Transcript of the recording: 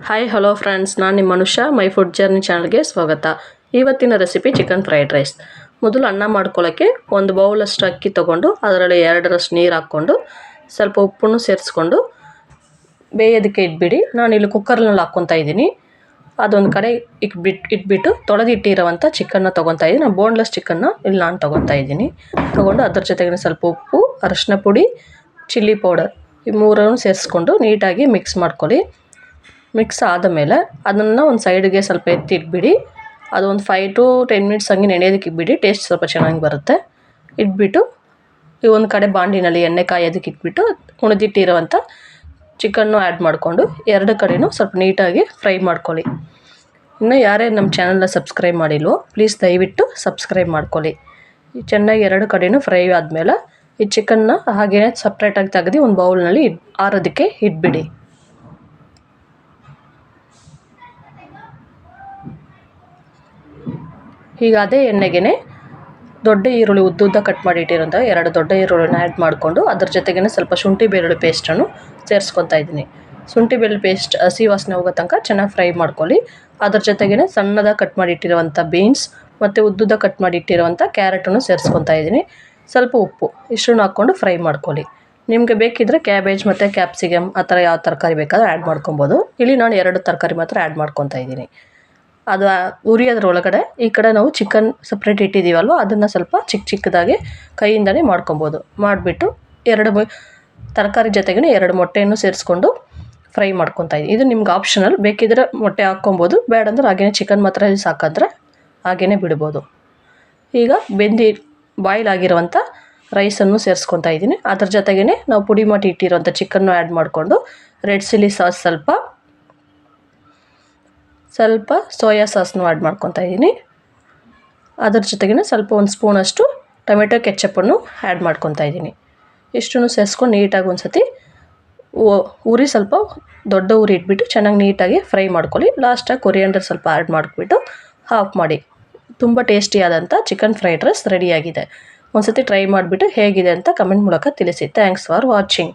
Hi hello friends, ನಾನು ನಿಮ್ಮ ಮನುಷ್ಯ ಮೈ ಫುಡ್ ಜರ್ನಿ ಚಾನಲ್ಗೆ ಸ್ವಾಗತ. ಇವತ್ತಿನ ರೆಸಿಪಿ ಚಿಕನ್ ಫ್ರೈಡ್ ರೈಸ್. ಮೊದಲು ಅನ್ನ ಮಾಡ್ಕೊಳ್ಳೋಕ್ಕೆ ಒಂದು ಬೌಲಷ್ಟು ಅಕ್ಕಿ ತೊಗೊಂಡು ಅದರಲ್ಲಿ 2ರಷ್ಟು ನೀರು ಹಾಕ್ಕೊಂಡು ಸ್ವಲ್ಪ ಉಪ್ಪನ್ನು ಸೇರಿಸ್ಕೊಂಡು ಬೇಯೋದಕ್ಕೆ ಇಟ್ಬಿಡಿ. ನಾನು ಇಲ್ಲಿ ಕುಕ್ಕರ್ನಲ್ಲಿ ಹಾಕ್ಕೊತಾ ಇದ್ದೀನಿ. ಅದೊಂದು ಕಡೆ ಇಟ್ಬಿಟ್ಟು ತೊಳೆದಿಟ್ಟಿರೋವಂಥ ಚಿಕನ್ನ ತೊಗೊತಾ ಇದ್ದೀನಿ. ನಾನು ಬೋನ್ಲೆಸ್ ಚಿಕನ್ನ ಇಲ್ಲಿ ನಾನು ತೊಗೊತಾ ಇದ್ದೀನಿ. ತೊಗೊಂಡು ಅದ್ರ ಜೊತೆಗೆ ಸ್ವಲ್ಪ ಉಪ್ಪು, ಅರಿಶಿನ ಪುಡಿ, ಚಿಲ್ಲಿ ಪೌಡರ್ ಈ ಮೂರನ್ನು ಸೇರಿಸ್ಕೊಂಡು ನೀಟಾಗಿ ಮಿಕ್ಸ್ ಮಾಡ್ಕೊಳ್ಳಿ. ಮಿಕ್ಸ್ ಆದಮೇಲೆ ಅದನ್ನು ಒಂದು ಸೈಡ್ಗೆ ಸ್ವಲ್ಪ ಎತ್ತಿಟ್ಬಿಡಿ. ಅದು ಒಂದು 5 to 10 ಮಿನಿಟ್ಸ್ ಹಂಗೆ ನೆನೆಯೋದಕ್ಕೆ ಇಟ್ಬಿಡಿ. ಟೇಸ್ಟ್ ಸ್ವಲ್ಪ ಚೆನ್ನಾಗಿ ಬರುತ್ತೆ. ಇಟ್ಬಿಟ್ಟು ಈ ಒಂದು ಕಡೆ ಬಾಂಡಿನಲ್ಲಿ ಎಣ್ಣೆ ಕಾಯೋದಕ್ಕೆ ಇಟ್ಬಿಟ್ಟು ಉಳಿದಿಟ್ಟಿರೋವಂಥ ಚಿಕನ್ನು ಆ್ಯಡ್ ಮಾಡಿಕೊಂಡು ಎರಡು ಕಡೆಯೂ ಸ್ವಲ್ಪ ನೀಟಾಗಿ ಫ್ರೈ ಮಾಡ್ಕೊಳ್ಳಿ. ಇನ್ನು ಯಾರೇ ನಮ್ಮ ಚಾನಲ್ನ ಸಬ್ಸ್ಕ್ರೈಬ್ ಮಾಡಿಲ್ವೋ ಪ್ಲೀಸ್ ದಯವಿಟ್ಟು ಸಬ್ಸ್ಕ್ರೈಬ್ ಮಾಡ್ಕೊಳ್ಳಿ. ಚೆನ್ನಾಗಿ ಎರಡು ಕಡೆಯೂ ಫ್ರೈ ಆದಮೇಲೆ ಈ ಚಿಕನ್ನ ಹಾಗೇ ಸಪ್ರೇಟಾಗಿ ತೆಗೆದು ಒಂದು ಬೌಲ್ನಲ್ಲಿ ಆರೋದಕ್ಕೆ ಇಟ್ಬಿಡಿ. ಈಗ ಅದೇ ಎಣ್ಣೆಗೆ ದೊಡ್ಡ ಈರುಳ್ಳಿ ಉದ್ದುದ್ದ ಕಟ್ ಮಾಡಿ ಇಟ್ಟಿರೋಂಥ 2 ದೊಡ್ಡ ಈರುಳ್ಳಿನ ಆ್ಯಡ್ ಮಾಡಿಕೊಂಡು ಅದ್ರ ಜೊತೆಗೇ ಸ್ವಲ್ಪ ಶುಂಠಿ ಬೆಳ್ಳುಳ್ಳಿ ಪೇಸ್ಟನ್ನು ಸೇರಿಸ್ಕೊತಾ ಇದ್ದೀನಿ. ಶುಂಠಿ ಬೆಳ್ಳುಳ್ಳಿ ಪೇಸ್ಟ್ ಹಸಿ ವಾಸನೆ ಹೋಗೋ ತನಕ ಚೆನ್ನಾಗಿ ಫ್ರೈ ಮಾಡ್ಕೊಳ್ಳಿ. ಅದ್ರ ಜೊತೆಗೇ ಸಣ್ಣದಾಗಿ ಕಟ್ ಮಾಡಿ ಇಟ್ಟಿರೋವಂಥ ಬೀನ್ಸ್ ಮತ್ತು ಉದ್ದುದ್ದ ಕಟ್ ಮಾಡಿ ಇಟ್ಟಿರೋವಂಥ ಕ್ಯಾರೆಟನ್ನು ಸೇರಿಸ್ಕೊತಾ ಇದ್ದೀನಿ. ಸ್ವಲ್ಪ ಉಪ್ಪು ಇಷ್ಟನ್ನು ಹಾಕ್ಕೊಂಡು ಫ್ರೈ ಮಾಡ್ಕೊಳ್ಳಿ. ನಿಮಗೆ ಬೇಕಿದ್ದರೆ ಕ್ಯಾಬೇಜ್ ಮತ್ತು ಕ್ಯಾಪ್ಸಿಕಮ್ ಆ ಥರ ಯಾವ ತರಕಾರಿ ಬೇಕಾದರೂ ಆ್ಯಡ್ ಮಾಡ್ಕೊಬೋದು. ಇಲ್ಲಿ ನಾನು 2 ತರಕಾರಿ ಮಾತ್ರ ಆ್ಯಡ್ ಮಾಡ್ಕೊತಾ ಇದ್ದೀನಿ. ಅದು ಉರಿಯೋದ್ರೊಳಗಡೆ ಈ ಕಡೆ ನಾವು ಚಿಕನ್ ಸಪ್ರೇಟ್ ಇಟ್ಟಿದ್ದೀವಲ್ವ ಅದನ್ನು ಸ್ವಲ್ಪ ಚಿಕ್ಕದಾಗಿ ಕೈಯಿಂದನೇ ಮಾಡ್ಕೊಬೋದು. ಮಾಡಿಬಿಟ್ಟು 2 ತರಕಾರಿ ಜೊತೆಗೇ 2 ಮೊಟ್ಟೆಯನ್ನು ಸೇರಿಸ್ಕೊಂಡು ಫ್ರೈ ಮಾಡ್ಕೊತಾ ಇದ್ದೀನಿ. ಇದು ನಿಮ್ಗೆ ಆಪ್ಷನಲ್, ಬೇಕಿದ್ರೆ ಮೊಟ್ಟೆ ಹಾಕ್ಕೊಬೋದು, ಬೇಡ ಅಂದ್ರೆ ಹಾಗೇ ಚಿಕನ್ ಮಾತ್ರ ಸಾಕಂದ್ರೆ ಹಾಗೇ ಬಿಡ್ಬೋದು. ಈಗ ಬಾಯ್ಲ್ ಆಗಿರೋವಂಥ ರೈಸನ್ನು ಸೇರಿಸ್ಕೊತಾ ಇದ್ದೀನಿ. ಅದ್ರ ಜೊತೆಗೇ ನಾವು ಪುಡಿ ಮಾಡಿ ಇಟ್ಟಿರೋವಂಥ ಚಿಕನ್ನು ಆ್ಯಡ್ ಮಾಡಿಕೊಂಡು ರೆಡ್ ಚಿಲ್ಲಿ ಸಾಸ್ ಸ್ವಲ್ಪ ಸೋಯಾ ಸಾಸ್ನು ಆ್ಯಡ್ ಮಾಡ್ಕೊತಾ ಇದ್ದೀನಿ. ಅದ್ರ ಜೊತೆಗೇ ಸ್ವಲ್ಪ ಒಂದು ಸ್ಪೂನಷ್ಟು ಟೊಮೆಟೊ ಕೆಚಪ್ಪನ್ನು ಆ್ಯಡ್ ಮಾಡ್ಕೊತಾ ಇದ್ದೀನಿ. ಇಷ್ಟನ್ನು ಸೇರಿಸ್ಕೊಂಡು ನೀಟಾಗಿ ಒಂದು ಸತಿ ಉರಿ ಸ್ವಲ್ಪ ದೊಡ್ಡ ಉರಿ ಇಟ್ಬಿಟ್ಟು ಚೆನ್ನಾಗಿ ನೀಟಾಗಿ ಫ್ರೈ ಮಾಡ್ಕೊಳ್ಳಿ. ಲಾಸ್ಟಾಗಿ ಕೊರಿಯಾಂಡರ್ ಸ್ವಲ್ಪ ಆ್ಯಡ್ ಮಾಡಿಬಿಟ್ಟು ಆಫ್ ಮಾಡಿ. ತುಂಬ ಟೇಸ್ಟಿಯಾದಂಥ ಚಿಕನ್ ಫ್ರೈಡ್ ರೈಸ್ ರೆಡಿಯಾಗಿದೆ. ಒಂದು ಸತಿ ಟ್ರೈ ಮಾಡಿಬಿಟ್ಟು ಹೇಗಿದೆ ಅಂತ ಕಮೆಂಟ್ ಮೂಲಕ ತಿಳಿಸಿ. Thanks for watching.